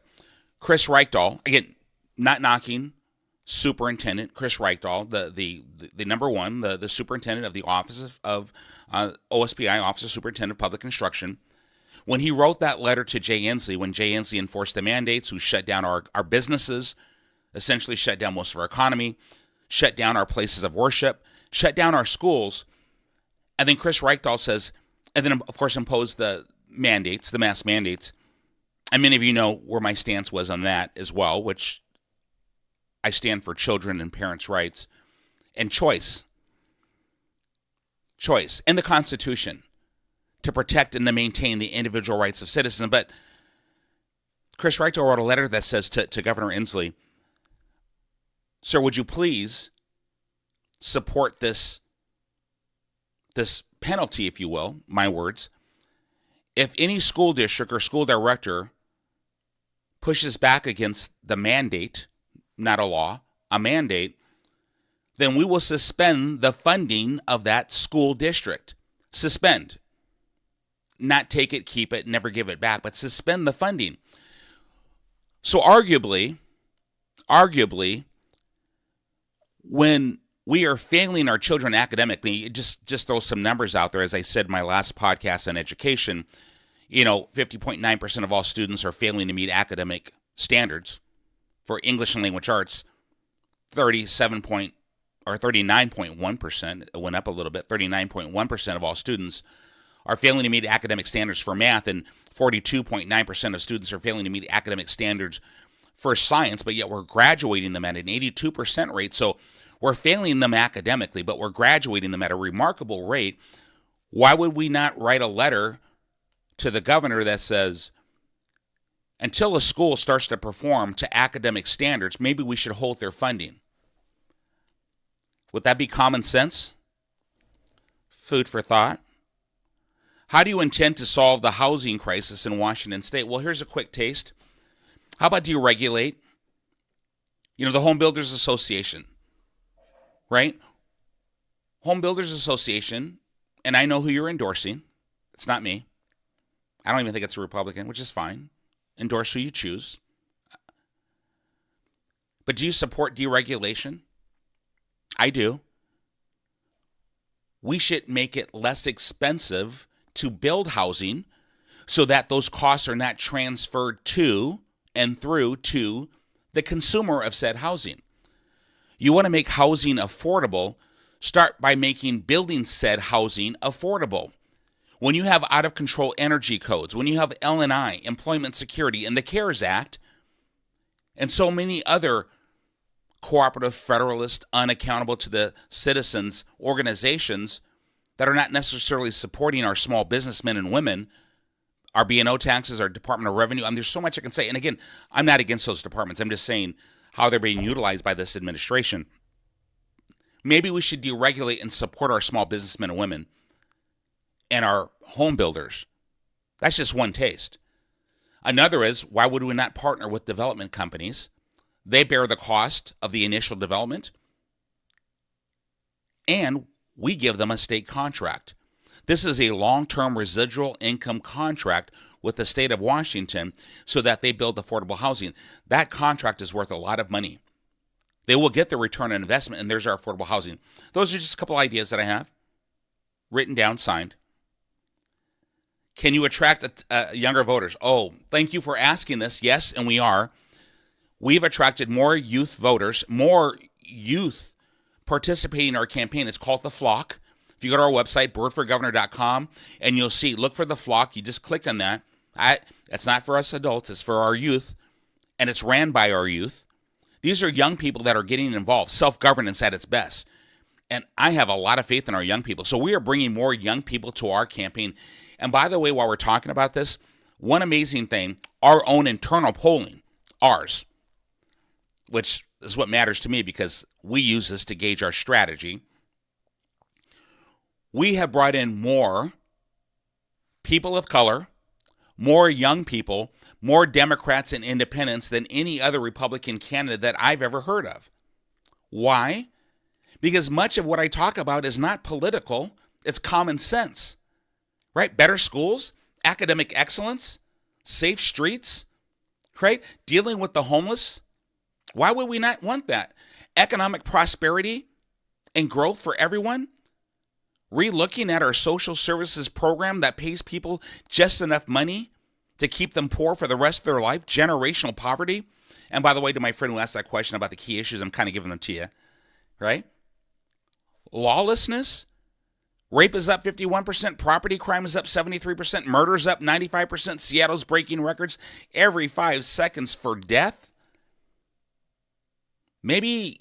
B: Chris Reichdahl, again, not knocking Superintendent Chris Reichdahl, the number one, the superintendent of the Office of OSPI, Office of Superintendent of Public Instruction, when he wrote that letter to Jay Inslee, when Jay Inslee enforced the mandates, who shut down our businesses, essentially shut down most of our economy, shut down our places of worship, shut down our schools, and then Chris Reichdahl says, and then, of course, imposed the mandates, the mass mandates. And many of you know where my stance was on that as well, which I stand for children and parents' rights and choice. Choice. And the Constitution to protect and to maintain the individual rights of citizens. But Chris Reichdahl wrote a letter that says to Governor Inslee, sir, would you please support this penalty, if you will, my words, if any school district or school director pushes back against the mandate, not a law, a mandate, then we will suspend the funding of that school district. Suspend. Not take it, keep it, never give it back, but suspend the funding. So arguably, when we are failing our children academically, just throw some numbers out there. As I said in my last podcast on education, 50.9% of all students are failing to meet academic standards. For English and language arts, 39.1%, it went up a little bit, 39.1% of all students are failing to meet academic standards for math, and 42.9% of students are failing to meet academic standards for science, but yet we're graduating them at an 82% rate. So we're failing them academically, but we're graduating them at a remarkable rate. Why would we not write a letter to the governor that says, until a school starts to perform to academic standards, maybe we should hold their funding? Would that be common sense? Food for thought. How do you intend to solve the housing crisis in Washington State? Well, here's a quick taste. How about deregulate? The Home Builders Association, right? Home Builders Association, and I know who you're endorsing. It's not me. I don't even think it's a Republican, which is fine. Endorse who you choose. But do you support deregulation? I do. We should make it less expensive to build housing so that those costs are not transferred to and through to the consumer of said housing. You want to make housing affordable, start by making building said housing affordable. When you have out-of-control energy codes, when you have L&I, Employment Security, and the CARES Act, and so many other cooperative, federalist, unaccountable to the citizens organizations that are not necessarily supporting our small businessmen and women, our B&O taxes, our Department of Revenue. There's so much I can say. And again, I'm not against those departments. I'm just saying how they're being utilized by this administration. Maybe we should deregulate and support our small businessmen and women and our home builders. That's just one taste. Another is, why would we not partner with development companies? They bear the cost of the initial development, and we give them a state contract. This is a long-term residual income contract with the state of Washington so that they build affordable housing. That contract is worth a lot of money. They will get the return on investment, and there's our affordable housing. Those are just a couple ideas that I have, written down, signed. Can you attract younger voters? Oh, thank you for asking this. Yes, and we are. We've attracted more youth voters, more youth participating in our campaign. It's called The Flock. If you go to our website, birdforgovernor.com, and you'll see, look for The Flock. You just click on that. It's not for us adults. It's for our youth, and it's ran by our youth. These are young people that are getting involved, self-governance at its best. And I have a lot of faith in our young people. So we are bringing more young people to our campaign. And by the way, while we're talking about this, one amazing thing, our own internal polling, ours, which is what matters to me because we use this to gauge our strategy. We have brought in more people of color, more young people, more Democrats and independents than any other Republican candidate that I've ever heard of. Why? Because much of what I talk about is not political, it's common sense, right? Better schools, academic excellence, safe streets, right? Dealing with the homeless. Why would we not want that? Economic prosperity and growth for everyone. Relooking at our social services program that pays people just enough money to keep them poor for the rest of their life. Generational poverty. And by the way, to my friend who asked that question about the key issues, I'm kind of giving them to you, right? Lawlessness. Rape is up 51%. Property crime is up 73%. Murder is up 95%. Seattle's breaking records every 5 seconds for death. Maybe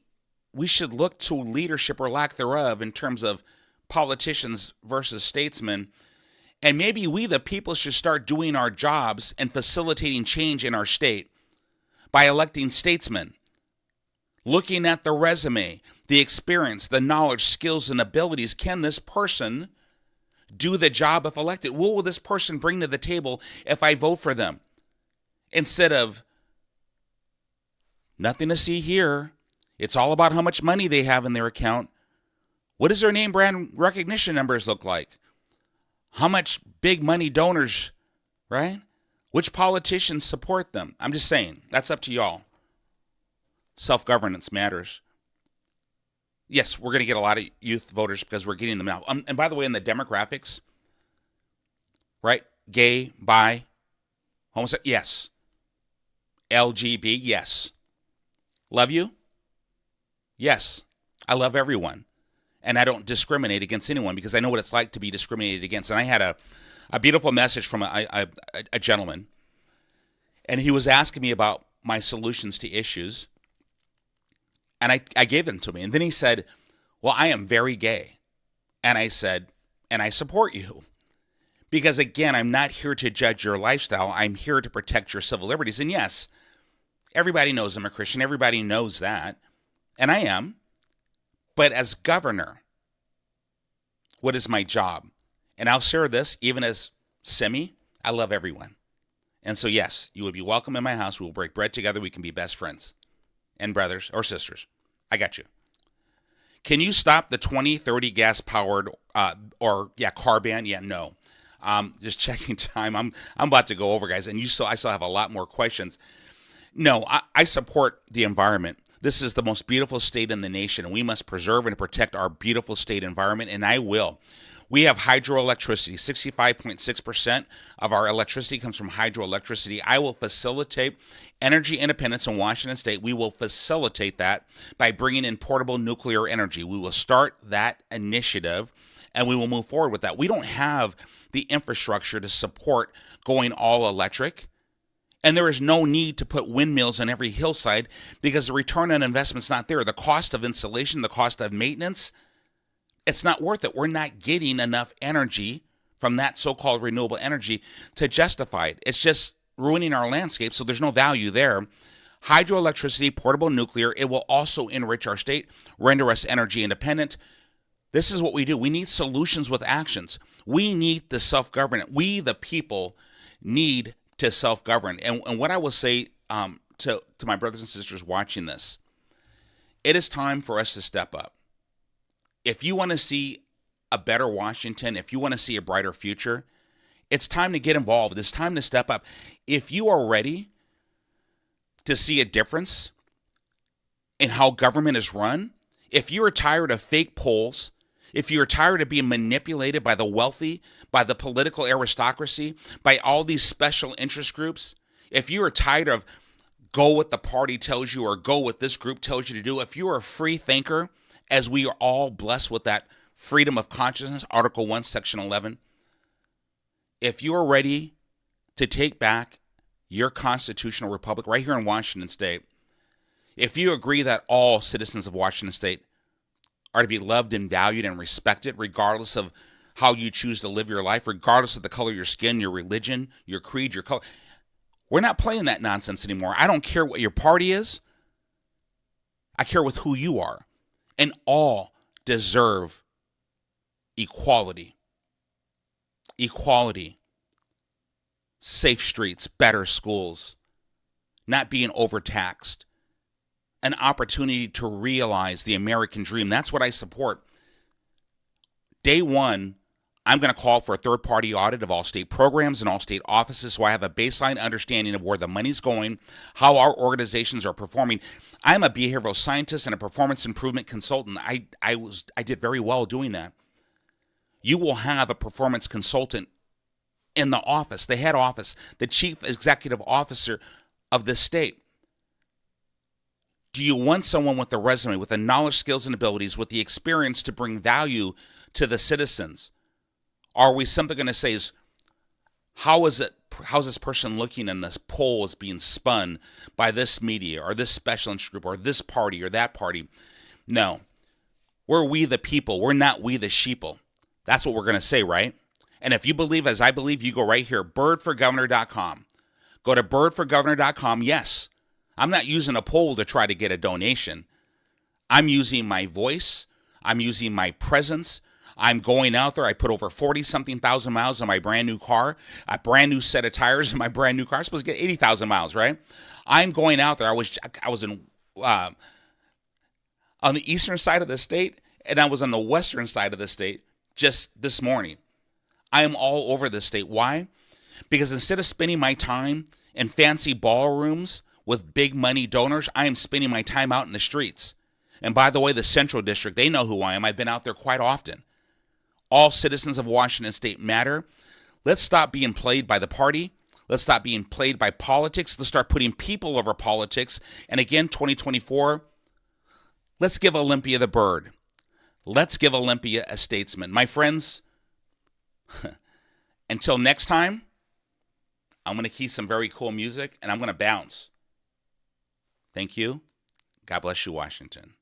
B: we should look to leadership or lack thereof in terms of politicians versus statesmen. And maybe we, the people, should start doing our jobs and facilitating change in our state by electing statesmen. Looking at the resume, the experience, the knowledge, skills, and abilities. Can this person do the job if elected? What will this person bring to the table if I vote for them? Instead of, nothing to see here. It's all about how much money they have in their account. What does their name brand recognition numbers look like? How much big money donors, right? Which politicians support them? I'm just saying, that's up to y'all. Self-governance matters. Yes, we're going to get a lot of youth voters because we're getting them now. And by the way, in the demographics, right? Gay, bi, homosexual, yes. LGB, yes. Love you? Yes. I love everyone. And I don't discriminate against anyone because I know what it's like to be discriminated against. And I had a beautiful message from a gentleman. And he was asking me about my solutions to issues. And I gave them to me. And then he said, well, I am very gay. And I said, and I support you. Because again, I'm not here to judge your lifestyle. I'm here to protect your civil liberties. And yes, everybody knows I'm a Christian. Everybody knows that. And I am. But as governor, what is my job? And I'll share this, even as Semi, I love everyone. And so yes, you would be welcome in my house. We will break bread together. We can be best friends and brothers or sisters. I got you. Can you stop the 2030 gas-powered car ban? Yeah, no. Just checking time. I'm about to go over, guys, and I still have a lot more questions. No, I support the environment. This is the most beautiful state in the nation, and we must preserve and protect our beautiful state environment, and I will. We have hydroelectricity. 65.6% of our electricity comes from hydroelectricity. I will facilitate energy independence in Washington State. We will facilitate that by bringing in portable nuclear energy. We will start that initiative, and we will move forward with that. We don't have the infrastructure to support going all electric. And there is no need to put windmills on every hillside because the return on investment's not there. The cost of installation, the cost of maintenance, it's not worth it. We're not getting enough energy from that so-called renewable energy to justify it. It's just ruining our landscape, so there's no value there. Hydroelectricity, portable nuclear, it will also enrich our state, render us energy independent. This is what we do. We need solutions with actions. We need the self-governance. We, the people, need to self-govern. And what I will say to my brothers and sisters watching this, it is time for us to step up. If you want to see a better Washington, if you want to see a brighter future, it's time to get involved. It's time to step up. If you are ready to see a difference in how government is run, if you are tired of fake polls, if you're tired of being manipulated by the wealthy, by the political aristocracy, by all these special interest groups, if you are tired of go what the party tells you or go what this group tells you to do, if you are a free thinker, as we are all blessed with that freedom of consciousness, Article 1, Section 11, if you are ready to take back your constitutional republic right here in Washington State, if you agree that all citizens of Washington State are to be loved and valued and respected, regardless of how you choose to live your life, regardless of the color of your skin, your religion, your creed, your color, we're not playing that nonsense anymore. I don't care what your party is. I care with who you are. And all deserve equality. Equality. Safe streets, better schools, not being overtaxed, an opportunity to realize the American dream. That's what I support. Day one, I'm going to call for a third-party audit of all state programs and all state offices so I have a baseline understanding of where the money's going, how our organizations are performing. I'm a behavioral scientist and a performance improvement consultant. I did very well doing that. You will have a performance consultant in the office, the head office, the chief executive officer of this state. Do you want someone with the resume, with the knowledge, skills, and abilities, with the experience to bring value to the citizens? Are we simply going to say, how's this person looking in this poll is being spun by this media or this special interest group or this party or that party? No. We're we the people. We're not we the sheeple. That's what we're going to say, right? And if you believe as I believe, you go right here, birdforgovernor.com. Go to birdforgovernor.com. Yes, I'm not using a poll to try to get a donation. I'm using my voice. I'm using my presence. I'm going out there. I put over 40-something thousand miles on my brand new car, a brand new set of tires in my brand new car. I'm supposed to get 80,000 miles, right? I'm going out there. I was in on the eastern side of the state, and I was on the western side of the state just this morning. I am all over the state. Why? Because instead of spending my time in fancy ballrooms with big money donors, I am spending my time out in the streets. And by the way, the Central District, they know who I am. I've been out there quite often. All citizens of Washington State matter. Let's stop being played by the party. Let's stop being played by politics. Let's start putting people over politics. And again, 2024, let's give Olympia the bird. Let's give Olympia a statesman. My friends, until next time, I'm going to key some very cool music and I'm going to bounce. Thank you. God bless you, Washington.